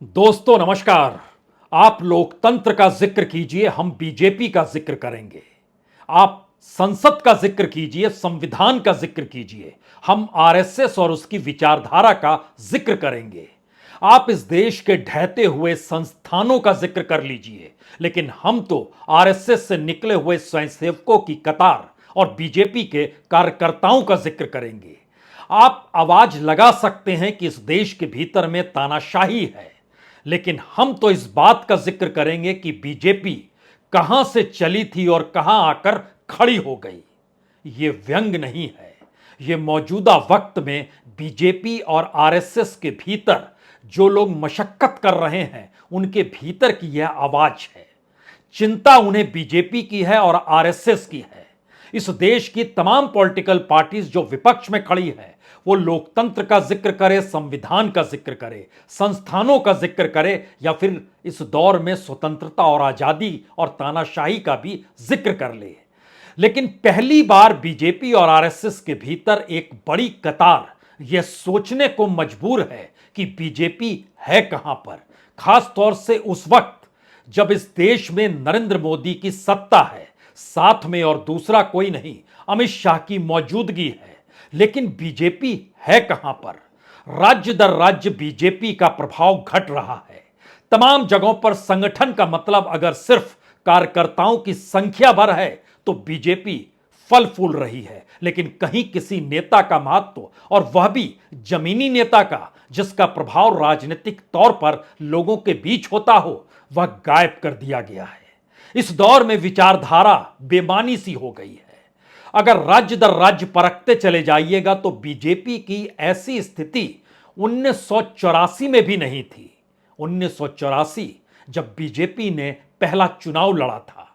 दोस्तों नमस्कार। आप लोकतंत्र का जिक्र कीजिए, हम बीजेपी का जिक्र करेंगे। आप संसद का जिक्र कीजिए, संविधान का जिक्र कीजिए, हम आरएसएस और उसकी विचारधारा का जिक्र करेंगे। आप इस देश के ढहते हुए संस्थानों का जिक्र कर लीजिए, लेकिन हम तो आरएसएस से निकले हुए स्वयंसेवकों की कतार और बीजेपी के कार्यकर्ताओं का जिक्र करेंगे। आप आवाज लगा सकते हैं कि इस देश के भीतर में तानाशाही है, लेकिन हम तो इस बात का जिक्र करेंगे कि बीजेपी कहां से चली थी और कहां आकर खड़ी हो गई। ये व्यंग नहीं है, ये मौजूदा वक्त में बीजेपी और आरएसएस के भीतर जो लोग मशक्कत कर रहे हैं उनके भीतर की यह आवाज है। चिंता उन्हें बीजेपी की है और आरएसएस की है। इस देश की तमाम पॉलिटिकल पार्टीज जो विपक्ष में खड़ी है वो लोकतंत्र का जिक्र करे, संविधान का जिक्र करे, संस्थानों का जिक्र करे, या फिर इस दौर में स्वतंत्रता और आजादी और तानाशाही का भी जिक्र कर ले। लेकिन पहली बार बीजेपी और आरएसएस के भीतर एक बड़ी कतार यह सोचने को मजबूर है कि बीजेपी है कहां पर, खास तौर से उस वक्त जब इस देश में नरेंद्र मोदी की सत्ता है, साथ में और दूसरा कोई नहीं अमित शाह की मौजूदगी है। लेकिन बीजेपी है कहां पर? राज्य दर राज्य बीजेपी का प्रभाव घट रहा है। तमाम जगहों पर संगठन का मतलब अगर सिर्फ कार्यकर्ताओं की संख्या भर है तो बीजेपी फल फूल रही है, लेकिन कहीं किसी नेता का महत्व, और वह भी जमीनी नेता का जिसका प्रभाव राजनीतिक तौर पर लोगों के बीच होता हो, वह गायब कर दिया गया है। इस दौर में विचारधारा बेमानी सी हो गई है। अगर राज्य दर राज्य परखते चले जाइएगा तो बीजेपी की ऐसी स्थिति 1984 में भी नहीं थी। 1984 जब बीजेपी ने पहला चुनाव लड़ा था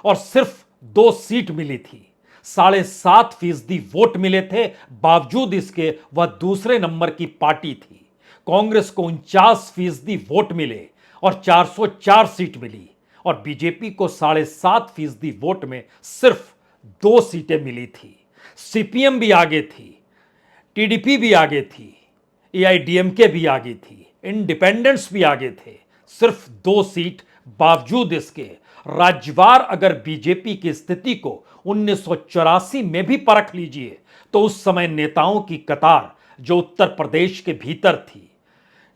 और सिर्फ 2 सीट मिली थी, 7.5% वोट मिले थे, बावजूद इसके वह दूसरे नंबर की पार्टी थी। कांग्रेस को 49% वोट मिले और 404 सीट मिली, और बीजेपी को 7.5% वोट में सिर्फ 2 सीटें मिली थी। सीपीएम भी आगे थी, टीडीपी भी आगे थी, एआईडीएमके भी आगे थी, इंडिपेंडेंट्स भी आगे थे, सिर्फ 2 सीट। बावजूद इसके राज्यवार अगर बीजेपी की स्थिति को 1984 में भी परख लीजिए तो उस समय नेताओं की कतार जो उत्तर प्रदेश के भीतर थी,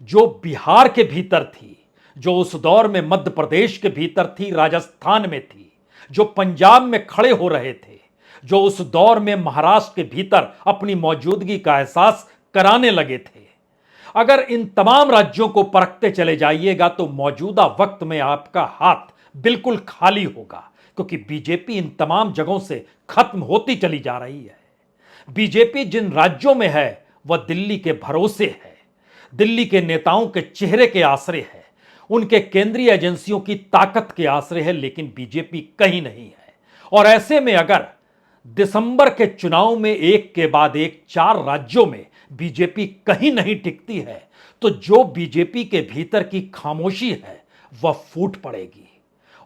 जो बिहार के भीतर थी, जो उस दौर में मध्य प्रदेश के भीतर थी, राजस्थान में थी, जो पंजाब में खड़े हो रहे थे, जो उस दौर में महाराष्ट्र के भीतर अपनी मौजूदगी का एहसास कराने लगे थे, अगर इन तमाम राज्यों को परखते चले जाइएगा तो मौजूदा वक्त में आपका हाथ बिल्कुल खाली होगा, क्योंकि बीजेपी इन तमाम जगहों से खत्म होती चली जा रही है। बीजेपी जिन राज्यों में है वह दिल्ली के भरोसे है, दिल्ली के नेताओं के चेहरे के आसरे है, उनके केंद्रीय एजेंसियों की ताकत के आसरे है, लेकिन बीजेपी कहीं नहीं है। और ऐसे में अगर दिसंबर के चुनाव में एक के बाद एक 4 राज्यों में बीजेपी कहीं नहीं टिकती है तो जो बीजेपी के भीतर की खामोशी है वह फूट पड़ेगी,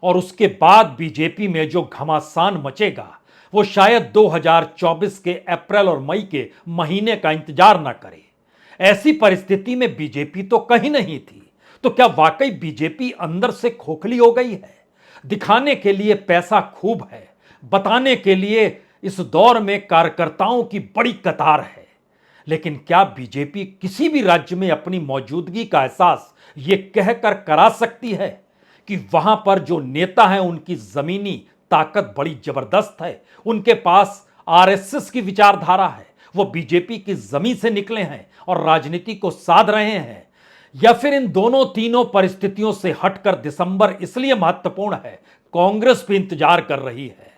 और उसके बाद बीजेपी में जो घमासान मचेगा वो शायद 2024 के अप्रैल और मई के महीने का इंतजार ना करे। ऐसी परिस्थिति में बीजेपी तो कहीं नहीं थी, तो क्या वाकई बीजेपी अंदर से खोखली हो गई है? दिखाने के लिए पैसा खूब है, बताने के लिए इस दौर में कार्यकर्ताओं की बड़ी कतार है, लेकिन क्या बीजेपी किसी भी राज्य में अपनी मौजूदगी का एहसास यह कहकर करा सकती है कि वहां पर जो नेता हैं उनकी जमीनी ताकत बड़ी जबरदस्त है, उनके पास आरएसएस की विचारधारा है, वो बीजेपी की जमीन से निकले हैं और राजनीति को साध रहे हैं? या फिर इन दोनों तीनों परिस्थितियों से हटकर दिसंबर इसलिए महत्वपूर्ण है, कांग्रेस भी इंतजार कर रही है।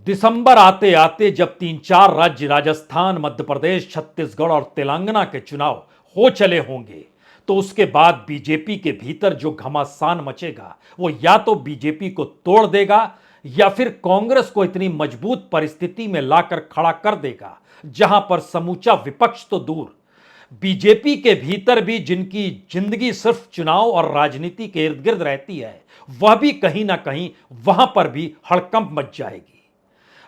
दिसंबर आते आते जब 3-4 राज्य राजस्थान, मध्य प्रदेश, छत्तीसगढ़ और तेलंगाना के चुनाव हो चले होंगे तो उसके बाद बीजेपी के भीतर जो घमासान मचेगा वो या तो बीजेपी को तोड़ देगा या फिर कांग्रेस को इतनी मजबूत परिस्थिति में लाकर खड़ा कर देगा जहां पर समूचा विपक्ष तो दूर, बीजेपी के भीतर भी जिनकी जिंदगी सिर्फ चुनाव और राजनीति के इर्द गिर्द रहती है, वह भी कहीं ना कहीं वहां पर भी हड़कंप मच जाएगी।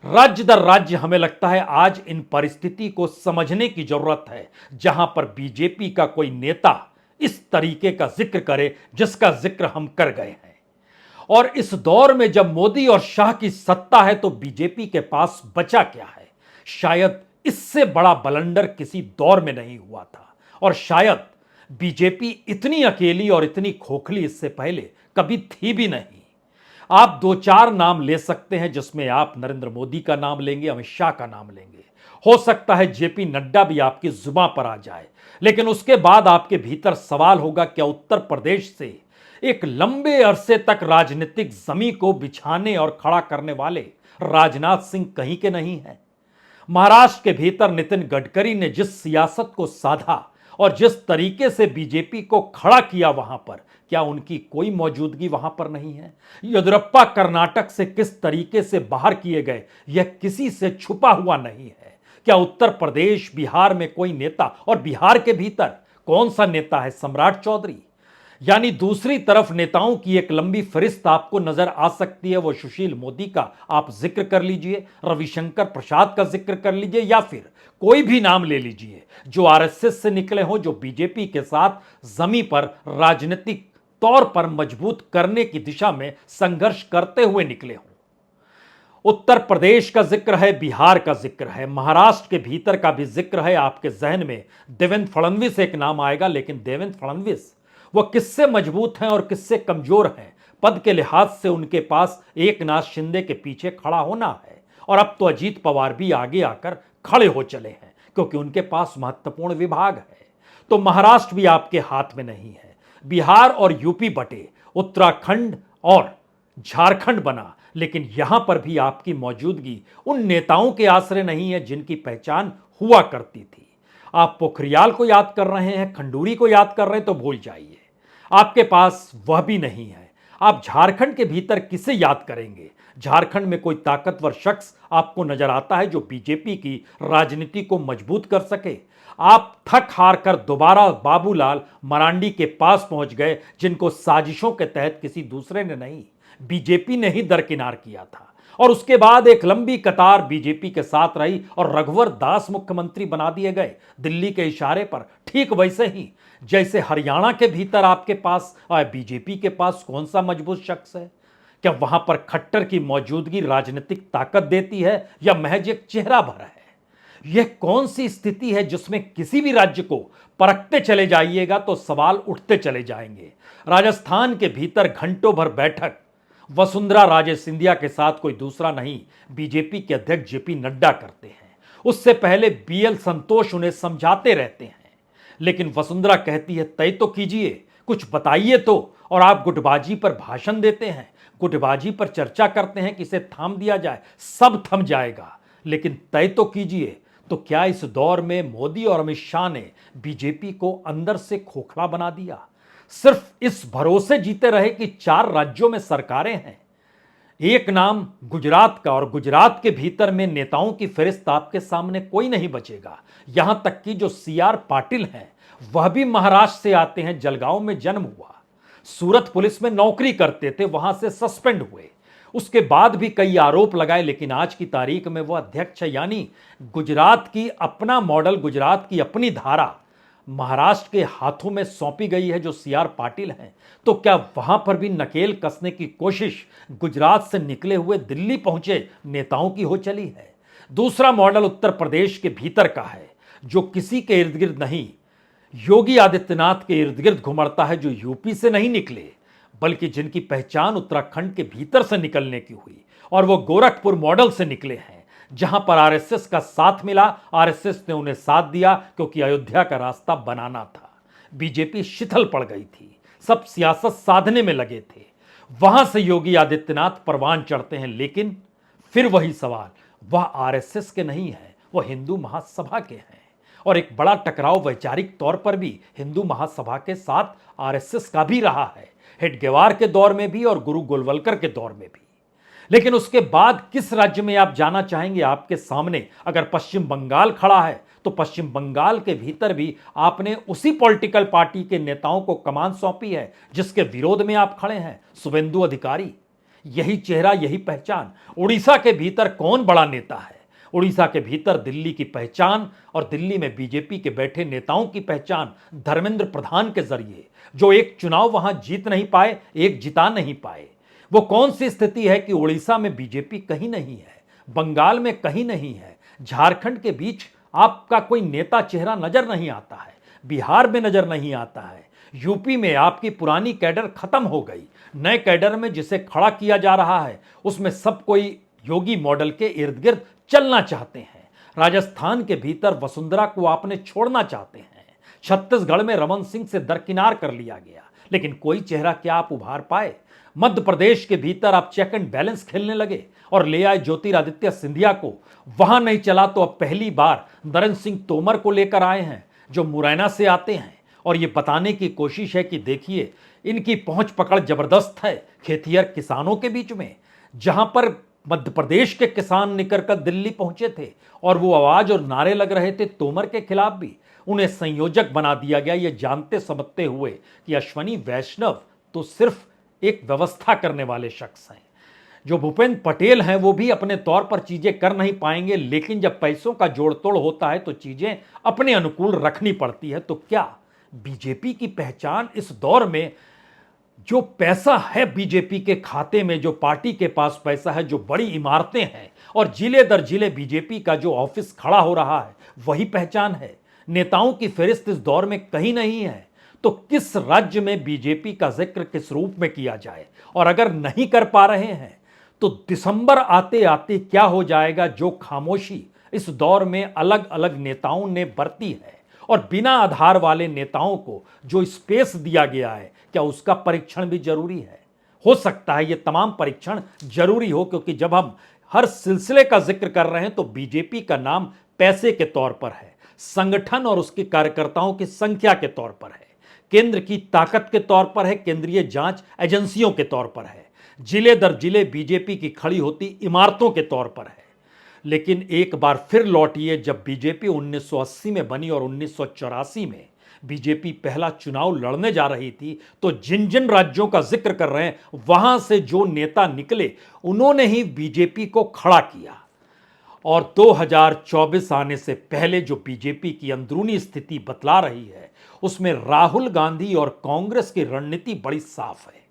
राज्य दर राज्य हमें लगता है आज इन परिस्थिति को समझने की जरूरत है, जहां पर बीजेपी का कोई नेता इस तरीके का जिक्र करे जिसका जिक्र हम कर गए हैं। और इस दौर में जब मोदी और शाह की सत्ता है तो बीजेपी के पास बचा क्या है? शायद इससे बड़ा बलंडर किसी दौर में नहीं हुआ था, और शायद बीजेपी इतनी अकेली और इतनी खोखली इससे पहले कभी थी भी नहीं। आप दो चार नाम ले सकते हैं, जिसमें आप नरेंद्र मोदी का नाम लेंगे, अमित शाह का नाम लेंगे, हो सकता है जेपी नड्डा भी आपकी जुबान पर आ जाए, लेकिन उसके बाद आपके भीतर सवाल होगा, क्या उत्तर प्रदेश से एक लंबे अरसे तक राजनीतिक जमी को बिछाने और खड़ा करने वाले राजनाथ सिंह कहीं के नहीं हैं? महाराष्ट्र के भीतर नितिन गडकरी ने जिस सियासत को साधा और जिस तरीके से बीजेपी को खड़ा किया वहां पर, क्या उनकी कोई मौजूदगी वहां पर नहीं है? येदियुरप्पा कर्नाटक से किस तरीके से बाहर किए गए, यह किसी से छुपा हुआ नहीं है। क्या उत्तर प्रदेश, बिहार में कोई नेता, और बिहार के भीतर कौन सा नेता है? सम्राट चौधरी। यानी दूसरी तरफ नेताओं की एक लंबी फहरिस्त आपको नजर आ सकती है। वो सुशील मोदी का आप जिक्र कर लीजिए, रविशंकर प्रसाद का जिक्र कर लीजिए, या फिर कोई भी नाम ले लीजिए जो आरएसएस से निकले हों, जो बीजेपी के साथ जमी पर राजनीतिक तौर पर मजबूत करने की दिशा में संघर्ष करते हुए निकले हों। उत्तर प्रदेश का जिक्र है, बिहार का जिक्र है, महाराष्ट्र के भीतर का भी जिक्र है। आपके जहन में देवेंद्र फडणवीस एक नाम आएगा, लेकिन देवेंद्र फडणवीस वो किससे मजबूत हैं और किससे कमजोर हैं? पद के लिहाज से उनके पास एकनाथ शिंदे के पीछे खड़ा होना है, और अब तो अजीत पवार भी आगे आकर खड़े हो चले हैं, क्योंकि उनके पास महत्वपूर्ण विभाग है। तो महाराष्ट्र भी आपके हाथ में नहीं है, बिहार और यूपी बटे, उत्तराखंड और झारखंड बना, लेकिन यहां पर भी आपकी मौजूदगी उन नेताओं के आश्रय नहीं है जिनकी पहचान हुआ करती थी। आप पोखरियाल को याद कर रहे हैं, खंडूरी को याद कर रहे हैं, तो भूल जाइए, आपके पास वह भी नहीं है। आप झारखंड के भीतर किसे याद करेंगे? झारखंड में कोई ताकतवर शख्स आपको नजर आता है जो बीजेपी की राजनीति को मजबूत कर सके? आप थक हार कर दोबारा बाबूलाल मरांडी के पास पहुंच गए, जिनको साजिशों के तहत किसी दूसरे ने नहीं, बीजेपी ने ही दरकिनार किया था। और उसके बाद एक लंबी कतार बीजेपी के साथ रही और रघुवर दास मुख्यमंत्री बना दिए गए दिल्ली के इशारे पर। ठीक वैसे ही जैसे हरियाणा के भीतर आपके पास बीजेपी के पास कौन सा मजबूत शख्स है? क्या वहां पर खट्टर की मौजूदगी राजनीतिक ताकत देती है, या महज एक चेहरा भर है? यह कौन सी स्थिति है जिसमें किसी भी राज्य को परखते चले जाइएगा तो सवाल उठते चले जाएंगे। राजस्थान के भीतर घंटों भर बैठक वसुंधरा राजे सिंधिया के साथ कोई दूसरा नहीं, बीजेपी के अध्यक्ष जेपी नड्डा करते हैं। उससे पहले बीएल संतोष उन्हें समझाते रहते हैं, लेकिन वसुंधरा कहती है तय तो कीजिए, कुछ बताइए तो, और आप गुटबाजी पर भाषण देते हैं, गुटबाजी पर चर्चा करते हैं कि इसे थाम दिया जाए, सब थम जाएगा, लेकिन तय तो कीजिए। तो क्या इस दौर में मोदी और अमित शाह ने बीजेपी को अंदर से खोखला बना दिया? सिर्फ इस भरोसे जीते रहे कि 4 राज्यों में सरकारें हैं। एक नाम गुजरात का, और गुजरात के भीतर में नेताओं की फहरिस्त आपके सामने कोई नहीं बचेगा। यहां तक कि जो सीआर पाटिल हैं वह भी महाराष्ट्र से आते हैं, जलगांव में जन्म हुआ, सूरत पुलिस में नौकरी करते थे, वहां से सस्पेंड हुए, उसके बाद भी कई आरोप लगाए, लेकिन आज की तारीख में वह अध्यक्ष है। यानी गुजरात की अपना मॉडल, गुजरात की अपनी धारा महाराष्ट्र के हाथों में सौंपी गई है, जो सीआर पाटिल हैं। तो क्या वहां पर भी नकेल कसने की कोशिश गुजरात से निकले हुए दिल्ली पहुंचे नेताओं की हो चली है? दूसरा मॉडल उत्तर प्रदेश के भीतर का है, जो किसी के इर्द गिर्द नहीं, योगी आदित्यनाथ के इर्द गिर्द घुमड़ता है, जो यूपी से नहीं निकले, बल्कि जिनकी पहचान उत्तराखंड के भीतर से निकलने की हुई, और वो गोरखपुर मॉडल से निकले हैं, जहां पर आरएसएस का साथ मिला। आरएसएस ने उन्हें साथ दिया क्योंकि अयोध्या का रास्ता बनाना था। बीजेपी शिथिल पड़ गई थी, सब सियासत साधने में लगे थे। वहां से योगी आदित्यनाथ परवान चढ़ते हैं, लेकिन फिर वही सवाल, वह आरएसएस के नहीं है, वह हिंदू महासभा के हैं। और एक बड़ा टकराव वैचारिक तौर पर भी हिंदू महासभा के साथ आरएसएस का भी रहा है, हेडगेवार के दौर में भी और गुरु गोलवलकर के दौर में भी। लेकिन उसके बाद किस राज्य में आप जाना चाहेंगे? आपके सामने अगर पश्चिम बंगाल खड़ा है, तो पश्चिम बंगाल के भीतर भी आपने उसी पॉलिटिकल पार्टी के नेताओं को कमान सौंपी है जिसके विरोध में आप खड़े हैं, शुभेंदु अधिकारी। यही चेहरा, यही पहचान। उड़ीसा के भीतर कौन बड़ा नेता है? उड़ीसा के भीतर दिल्ली की पहचान और दिल्ली में बीजेपी के बैठे नेताओं की पहचान धर्मेंद्र प्रधान के जरिए, जो एक चुनाव वहां जीत नहीं पाए, एक जिता नहीं पाए। वो कौन सी स्थिति है कि उड़ीसा में बीजेपी कहीं नहीं है, बंगाल में कहीं नहीं है, झारखंड के बीच आपका कोई नेता चेहरा नजर नहीं आता है, बिहार में नजर नहीं आता है, यूपी में आपकी पुरानी कैडर खत्म हो गई, नए कैडर में जिसे खड़ा किया जा रहा है उसमें सब कोई योगी मॉडल के इर्द गिर्द चलना चाहते हैं। राजस्थान के भीतर वसुंधरा को आपने छोड़ना चाहते हैं। छत्तीसगढ़ में रमन सिंह से दरकिनार कर लिया गया, लेकिन कोई चेहरा क्या आप उभार पाए? मध्य प्रदेश के भीतर आप चेक एंड बैलेंस खेलने लगे और ले आए ज्योतिरादित्य सिंधिया को। वहां नहीं चला तो अब पहली बार नरेंद्र सिंह तोमर को लेकर आए हैं, जो मुरैना से आते हैं, और ये बताने की कोशिश है कि देखिए इनकी पहुंच पकड़ जबरदस्त है खेतिहर किसानों के बीच में, जहां पर मध्य प्रदेश के किसान निकल कर दिल्ली पहुंचे थे और वो आवाज और नारे लग रहे थे तोमर के खिलाफ भी। उन्हें संयोजक बना दिया गया, ये जानते समझते हुए कि अश्वनी वैष्णव तो सिर्फ एक व्यवस्था करने वाले शख्स हैं। जो भूपेंद्र पटेल हैं वो भी अपने तौर पर चीजें कर नहीं पाएंगे, लेकिन जब पैसों का जोड़ तोड़ होता है तो चीजें अपने अनुकूल रखनी पड़ती है। तो क्या बीजेपी की पहचान इस दौर में, जो पैसा है बीजेपी के खाते में, जो पार्टी के पास पैसा है, जो बड़ी इमारतें हैं और जिले दर जिले बीजेपी का जो ऑफिस खड़ा हो रहा है, वही पहचान है? नेताओं की फहरिस्त इस दौर में कहीं नहीं है। तो किस राज्य में बीजेपी का जिक्र किस रूप में किया जाए? और अगर नहीं कर पा रहे हैं तो दिसंबर आते आते क्या हो जाएगा? जो खामोशी इस दौर में अलग अलग नेताओं ने बरती है और बिना आधार वाले नेताओं को जो स्पेस दिया गया है, क्या उसका परीक्षण भी जरूरी है? हो सकता है ये तमाम परीक्षण जरूरी हो, क्योंकि जब हम हर सिलसिले का जिक्र कर रहे हैं तो बीजेपी का नाम पैसे के तौर पर है, संगठन और उसके कार्यकर्ताओं की संख्या के तौर पर है, केंद्र की ताकत के तौर पर है, केंद्रीय जांच एजेंसियों के तौर पर है, जिले दर जिले बीजेपी की खड़ी होती इमारतों के तौर पर है। लेकिन एक बार फिर लौटिए, जब बीजेपी 1980 में बनी और 1984 में बीजेपी पहला चुनाव लड़ने जा रही थी, तो जिन जिन राज्यों का जिक्र कर रहे हैं वहां से जो नेता निकले उन्होंने ही बीजेपी को खड़ा किया। और 2024 आने से पहले जो बीजेपी की अंदरूनी स्थिति बतला रही है, उसमें राहुल गांधी और कांग्रेस की रणनीति बड़ी साफ है।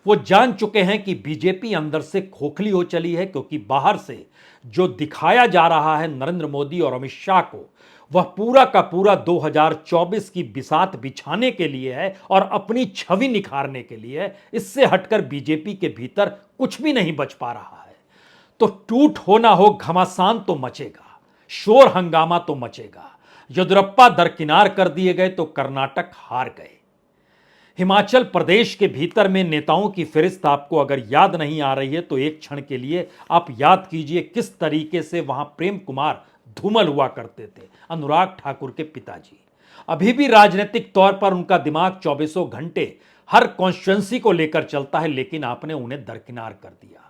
वो जान चुके हैं कि बीजेपी अंदर से खोखली हो चली है, क्योंकि बाहर से जो दिखाया जा रहा है नरेंद्र मोदी और अमित शाह को, वह पूरा का पूरा 2024 की बिसात बिछाने के लिए है और अपनी छवि निखारने के लिए है। इससे हटकर बीजेपी के भीतर कुछ भी नहीं बच पा रहा है। तो टूट होना हो, घमासान तो मचेगा, शोर हंगामा तो मचेगा। येदियुरप्पा दरकिनार कर दिए गए तो कर्नाटक हार गए। हिमाचल प्रदेश के भीतर में नेताओं की फहरिस्त आपको अगर याद नहीं आ रही है तो एक क्षण के लिए आप याद कीजिए किस तरीके से वहां प्रेम कुमार धूमल हुआ करते थे, अनुराग ठाकुर के पिताजी। अभी भी राजनीतिक तौर पर उनका दिमाग 24 घंटे हर कॉन्स्टिट्यूंसी को लेकर चलता है, लेकिन आपने उन्हें दरकिनार कर दिया।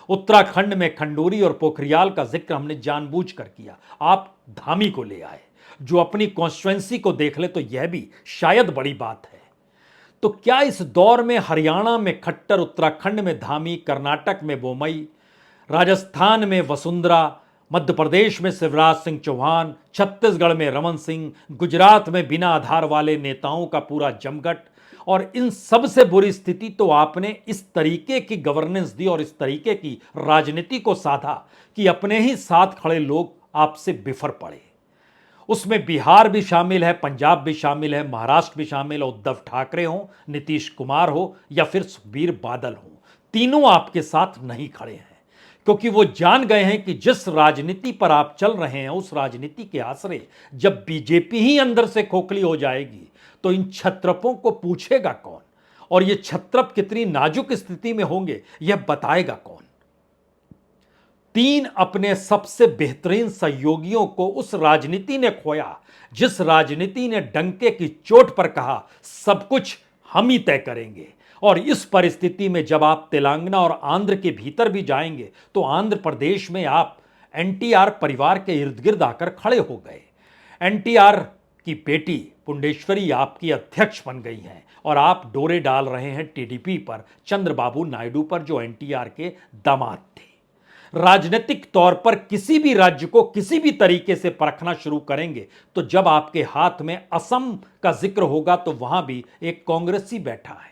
उत्तराखंड में खंडूरी और पोखरियाल का जिक्र हमने जानबूझकर किया, आप धामी को ले आए। जो अपनी कॉन्स्टिट्यूंसी को देख ले तो यह भी शायद बड़ी बात है। तो क्या इस दौर में हरियाणा में खट्टर, उत्तराखंड में धामी, कर्नाटक में बोमई, राजस्थान में वसुंधरा, मध्य प्रदेश में शिवराज सिंह चौहान, छत्तीसगढ़ में रमन सिंह, गुजरात में बिना आधार वाले नेताओं का पूरा जमघट, और इन सब से बुरी स्थिति तो आपने इस तरीके की गवर्नेंस दी और इस तरीके की राजनीति को साधा कि अपने ही साथ खड़े लोग आपसे बिफर पड़े। उसमें बिहार भी शामिल है, पंजाब भी शामिल है, महाराष्ट्र भी शामिल है। उद्धव ठाकरे हो, नीतीश कुमार हो या फिर सुखबीर बादल हो, तीनों आपके साथ नहीं खड़े हैं, क्योंकि वो जान गए हैं कि जिस राजनीति पर आप चल रहे हैं उस राजनीति के आसरे जब बीजेपी ही अंदर से खोखली हो जाएगी तो इन छत्रपों को पूछेगा कौन, और ये छत्रप कितनी नाजुक स्थिति में होंगे यह बताएगा कौन। तीन अपने सबसे बेहतरीन सहयोगियों को उस राजनीति ने खोया जिस राजनीति ने डंके की चोट पर कहा सब कुछ हम ही तय करेंगे। और इस परिस्थिति में जब आप तेलंगाना और आंध्र के भीतर भी जाएंगे तो आंध्र प्रदेश में आप एनटीआर परिवार के इर्द गिर्द आकर खड़े हो गए। एनटीआर की बेटी पुंडेश्वरी आपकी अध्यक्ष बन गई हैं और आप डोरे डाल रहे हैं टीडीपी पर, चंद्रबाबू नायडू पर, जो एनटीआर के दामाद थे। राजनीतिक तौर पर किसी भी राज्य को किसी भी तरीके से परखना शुरू करेंगे तो जब आपके हाथ में असम का जिक्र होगा तो वहां भी एक कांग्रेसी बैठा है,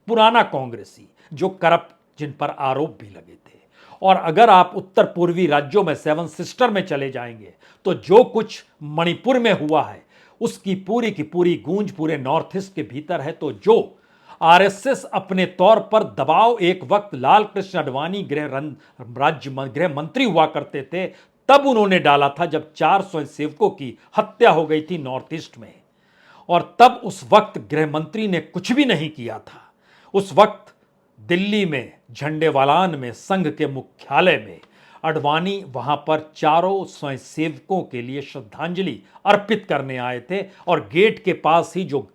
पुराना कांग्रेसी, जो करप्ट, जिन पर आरोप भी लगे थे। और अगर आप उत्तर पूर्वी राज्यों में सेवन सिस्टर में चले जाएंगे तो जो कुछ मणिपुर में हुआ है उसकी पूरी की पूरी गूंज पूरे नॉर्थ ईस्ट के भीतर है। तो जो आरएसएस अपने तौर पर दबाव, एक वक्त लाल कृष्ण आडवाणी गृह मंत्री हुआ करते थे, तब उन्होंने डाला था जब 4 स्वयंसेवकों की हत्या हो गई थी नॉर्थ ईस्ट में। और तब उस वक्त गृह मंत्री ने कुछ भी नहीं किया था। उस वक्त दिल्ली में झंडेवालान में संघ के मुख्यालय में आडवाणी वहां पर चारों स्वयंसेवकों के लिए श्रद्धांजलि अर्पित करने आए थे और गेट के पास ही, जो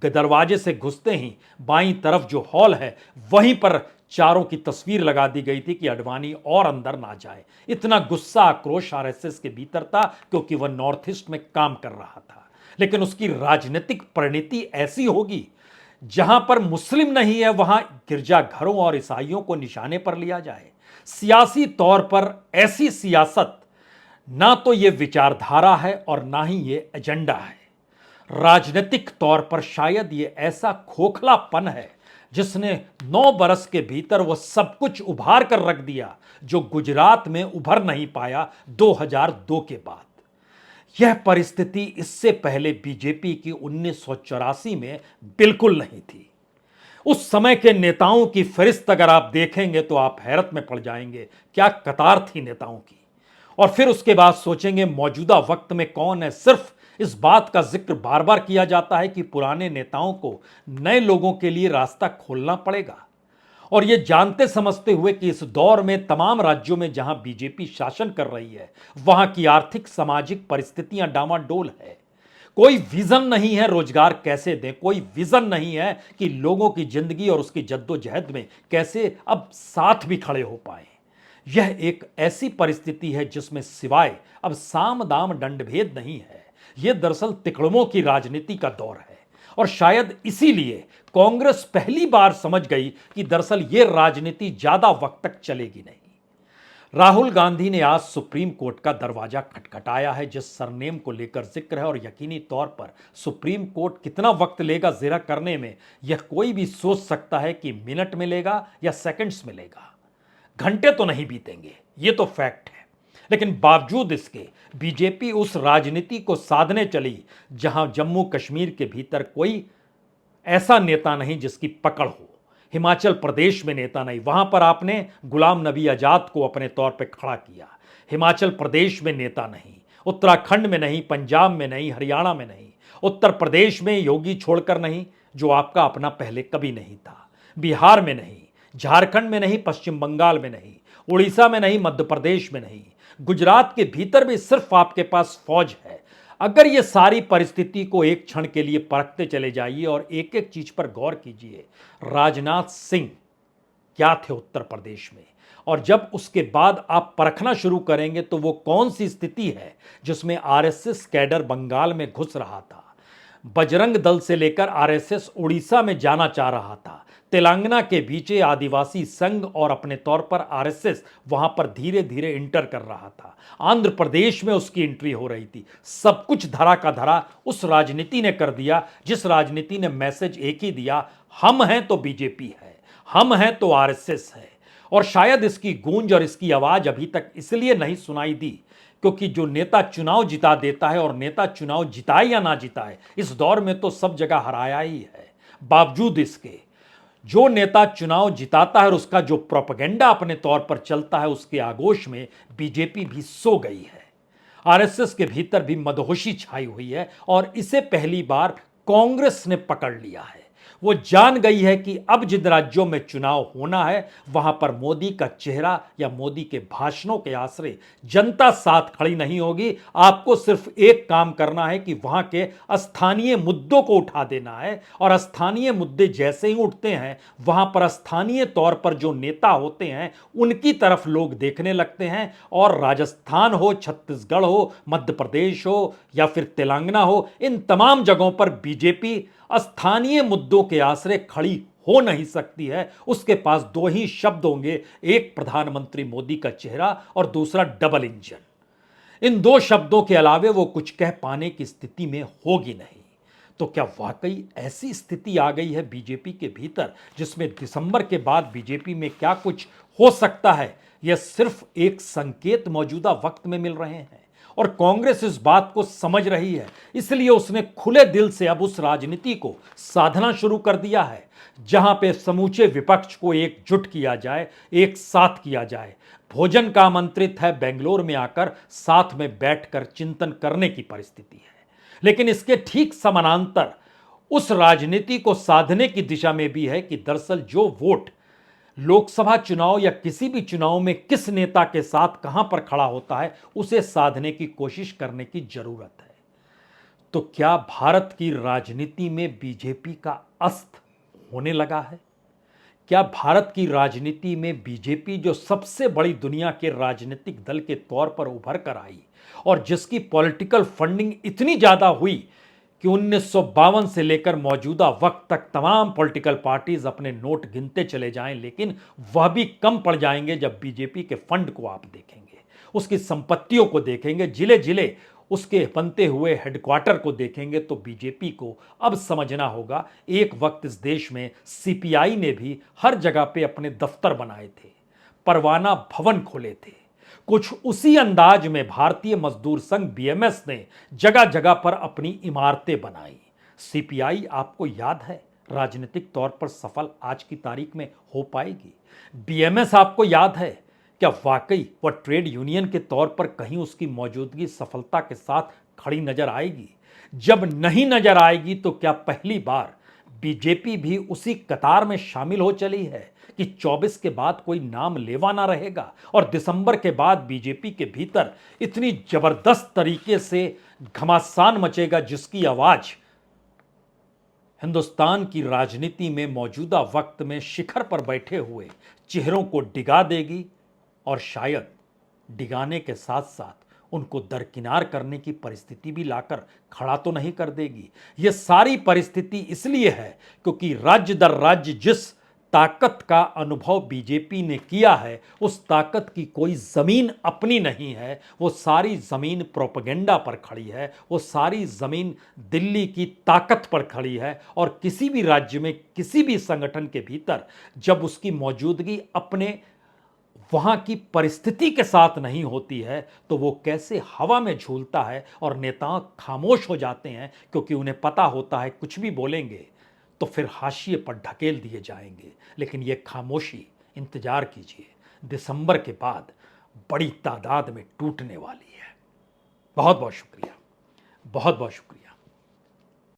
दरवाजे से घुसते ही बाईं तरफ जो हॉल है, वहीं पर चारों की तस्वीर लगा दी गई थी कि आडवाणी और अंदर ना जाए। इतना गुस्सा, आक्रोश आरएसएस के भीतर था क्योंकि वह नॉर्थ ईस्ट में काम कर रहा था। लेकिन उसकी राजनीतिक परिणति ऐसी होगी, जहां पर मुस्लिम नहीं है वहां गिरजाघरों और ईसाइयों को निशाने पर लिया जाए। सियासी तौर पर ऐसी सियासत ना तो यह विचारधारा है और ना ही यह एजेंडा है। राजनीतिक तौर पर शायद यह ऐसा खोखलापन है जिसने 9 बरस के भीतर वह सब कुछ उभार कर रख दिया जो गुजरात में उभर नहीं पाया 2002 के बाद। यह परिस्थिति इससे पहले बीजेपी की 1984 में बिल्कुल नहीं थी। उस समय के नेताओं की फहरिस्त अगर आप देखेंगे तो आप हैरत में पड़ जाएंगे, क्या कतार थी नेताओं की। और फिर उसके बाद सोचेंगे मौजूदा वक्त में कौन है। सिर्फ इस बात का जिक्र बार बार किया जाता है कि पुराने नेताओं को नए लोगों के लिए रास्ता खोलना पड़ेगा। और यह जानते समझते हुए कि इस दौर में तमाम राज्यों में जहां बीजेपी शासन कर रही है वहां की आर्थिक सामाजिक परिस्थितियां डामाडोल है, कोई विजन नहीं है रोजगार कैसे दें, कोई विजन नहीं है कि लोगों की जिंदगी और उसकी जद्दोजहद में कैसे अब साथ भी खड़े हो पाए। यह एक ऐसी परिस्थिति है जिसमें सिवाय अब साम दाम दंडभेद नहीं है। यह दरअसल तिकड़मों की राजनीति का दौर है। और शायद इसीलिए कांग्रेस पहली बार समझ गई कि दरअसल यह राजनीति ज्यादा वक्त तक चलेगी नहीं। राहुल गांधी ने आज सुप्रीम कोर्ट का दरवाजा खटखटाया है, जिस सरनेम को लेकर जिक्र है। और यकीनी तौर पर सुप्रीम कोर्ट कितना वक्त लेगा जिरह करने में, यह कोई भी सोच सकता है कि मिनट में लेगा या सेकंड्स में लेगा, घंटे तो नहीं बीतेंगे, यह तो फैक्ट है। लेकिन बावजूद इसके बीजेपी उस राजनीति को साधने चली जहां जम्मू कश्मीर के भीतर कोई ऐसा नेता नहीं जिसकी पकड़ हो। हिमाचल प्रदेश में नेता नहीं, वहां पर आपने गुलाम नबी आजाद को अपने तौर पर खड़ा किया। हिमाचल प्रदेश में नेता नहीं, उत्तराखंड में नहीं, पंजाब में नहीं, हरियाणा में नहीं, उत्तर प्रदेश में योगी छोड़कर नहीं, जो आपका अपना पहले कभी नहीं था, बिहार में नहीं, झारखंड में नहीं, पश्चिम बंगाल में नहीं, उड़ीसा में नहीं, मध्य प्रदेश में नहीं, गुजरात के भीतर भी सिर्फ आपके पास फौज है। अगर ये सारी परिस्थिति को एक क्षण के लिए परखते चले जाइए और एक एक चीज पर गौर कीजिए, राजनाथ सिंह क्या थे उत्तर प्रदेश में, और जब उसके बाद आप परखना शुरू करेंगे तो वो कौन सी स्थिति है जिसमें आरएसएस कैडर बंगाल में घुस रहा था, बजरंग दल से लेकर आरएसएस उड़ीसा में जाना चाह रहा था, तेलंगाना के बीच आदिवासी संघ और अपने तौर पर आरएसएस वहां पर धीरे धीरे इंटर कर रहा था, आंध्र प्रदेश में उसकी एंट्री हो रही थी। सब कुछ धरा का धरा उस राजनीति ने कर दिया, जिस राजनीति ने मैसेज एक ही दिया, हम हैं तो बीजेपी है, हम हैं तो आरएसएस है। और शायद इसकी गूंज और इसकी आवाज अभी तक इसलिए नहीं सुनाई दी क्योंकि जो नेता चुनाव जिता देता है, और नेता चुनाव जिताए या ना जिताए, इस दौर में तो सब जगह हराया ही है, बावजूद इसके जो नेता चुनाव जिताता है और उसका जो प्रोपेगेंडा अपने तौर पर चलता है, उसके आगोश में बीजेपी भी सो गई है। आरएसएस के भीतर भी मदहोशी छाई हुई है और इसे पहली बार कांग्रेस ने पकड़ लिया है। वो जान गई है कि अब जिन राज्यों में चुनाव होना है वहां पर मोदी का चेहरा या मोदी के भाषणों के आश्रय जनता साथ खड़ी नहीं होगी। आपको सिर्फ एक काम करना है कि वहां के स्थानीय मुद्दों को उठा देना है, और स्थानीय मुद्दे जैसे ही उठते हैं वहां पर स्थानीय तौर पर जो नेता होते हैं उनकी तरफ लोग देखने लगते हैं। और राजस्थान हो, छत्तीसगढ़ हो, मध्य प्रदेश हो या फिर तेलंगाना हो, इन तमाम जगहों पर बीजेपी स्थानीय मुद्दों के आश्रय खड़ी हो नहीं सकती है, उसके पास दो ही शब्द होंगे, एक प्रधानमंत्री मोदी का चेहरा और दूसरा डबल इंजन। इन दो शब्दों के अलावे वो कुछ कह पाने की स्थिति में होगी नहीं। तो क्या वाकई ऐसी स्थिति आ गई है बीजेपी के भीतर जिसमें दिसंबर के बाद बीजेपी में क्या कुछ हो सकता है? यह सिर्फ एक संकेत मौजूदा वक्त में मिल रहे हैं और कांग्रेस इस बात को समझ रही है, इसलिए उसने खुले दिल से अब उस राजनीति को साधना शुरू कर दिया है जहां पे समूचे विपक्ष को एकजुट किया जाए, एक साथ किया जाए। भोजन का आमंत्रित है बेंगलोर में आकर साथ में बैठकर चिंतन करने की परिस्थिति है। लेकिन इसके ठीक समानांतर उस राजनीति को साधने की दिशा में भी है कि दरअसल जो वोट लोकसभा चुनाव या किसी भी चुनाव में किस नेता के साथ कहां पर खड़ा होता है, उसे साधने की कोशिश करने की जरूरत है। तो क्या भारत की राजनीति में बीजेपी का अस्त होने लगा है? क्या भारत की राजनीति में बीजेपी, जो सबसे बड़ी दुनिया के राजनीतिक दल के तौर पर उभर कर आई और जिसकी पॉलिटिकल फंडिंग इतनी ज्यादा हुई कि 1952 से लेकर मौजूदा वक्त तक तमाम पॉलिटिकल पार्टीज अपने नोट गिनते चले जाएं, लेकिन वह भी कम पड़ जाएंगे जब बीजेपी के फंड को आप देखेंगे, उसकी संपत्तियों को देखेंगे, जिले जिले उसके बनते हुए हेडक्वार्टर को देखेंगे, तो बीजेपी को अब समझना होगा एक वक्त इस देश में सीपीआई ने भी हर जगह पे अपने दफ्तर बनाए थे, परवाना भवन खोले थे। कुछ उसी अंदाज में भारतीय मजदूर संघ बीएमएस ने जगह जगह पर अपनी इमारतें बनाई। सीपीआई आपको याद है राजनीतिक तौर पर सफल आज की तारीख में हो पाएगी? बीएमएस आपको याद है क्या वाकई वह ट्रेड यूनियन के तौर पर कहीं उसकी मौजूदगी सफलता के साथ खड़ी नजर आएगी? जब नहीं नजर आएगी तो क्या पहली बार बीजेपी भी उसी कतार में शामिल हो चली है कि 24 के बाद कोई नाम लेवा ना रहेगा और दिसंबर के बाद बीजेपी के भीतर इतनी जबरदस्त तरीके से घमासान मचेगा जिसकी आवाज हिंदुस्तान की राजनीति में मौजूदा वक्त में शिखर पर बैठे हुए चेहरों को डिगा देगी और शायद डिगाने के साथ साथ उनको दरकिनार करने की परिस्थिति भी लाकर खड़ा तो नहीं कर देगी। यह सारी परिस्थिति इसलिए है क्योंकि राज्य दर राज्य जिस ताकत का अनुभव बीजेपी ने किया है, उस ताकत की कोई जमीन अपनी नहीं है। वो सारी जमीन प्रोपेगेंडा पर खड़ी है, वो सारी जमीन दिल्ली की ताकत पर खड़ी है। और किसी भी राज्य में किसी भी संगठन के भीतर जब उसकी मौजूदगी अपने वहां की परिस्थिति के साथ नहीं होती है तो वो कैसे हवा में झूलता है और नेता खामोश हो जाते हैं, क्योंकि उन्हें पता होता है कुछ भी बोलेंगे तो फिर हाशिए पर ढकेल दिए जाएंगे। लेकिन ये खामोशी, इंतजार कीजिए, दिसंबर के बाद बड़ी तादाद में टूटने वाली है। बहुत बहुत शुक्रिया, बहुत बहुत शुक्रिया।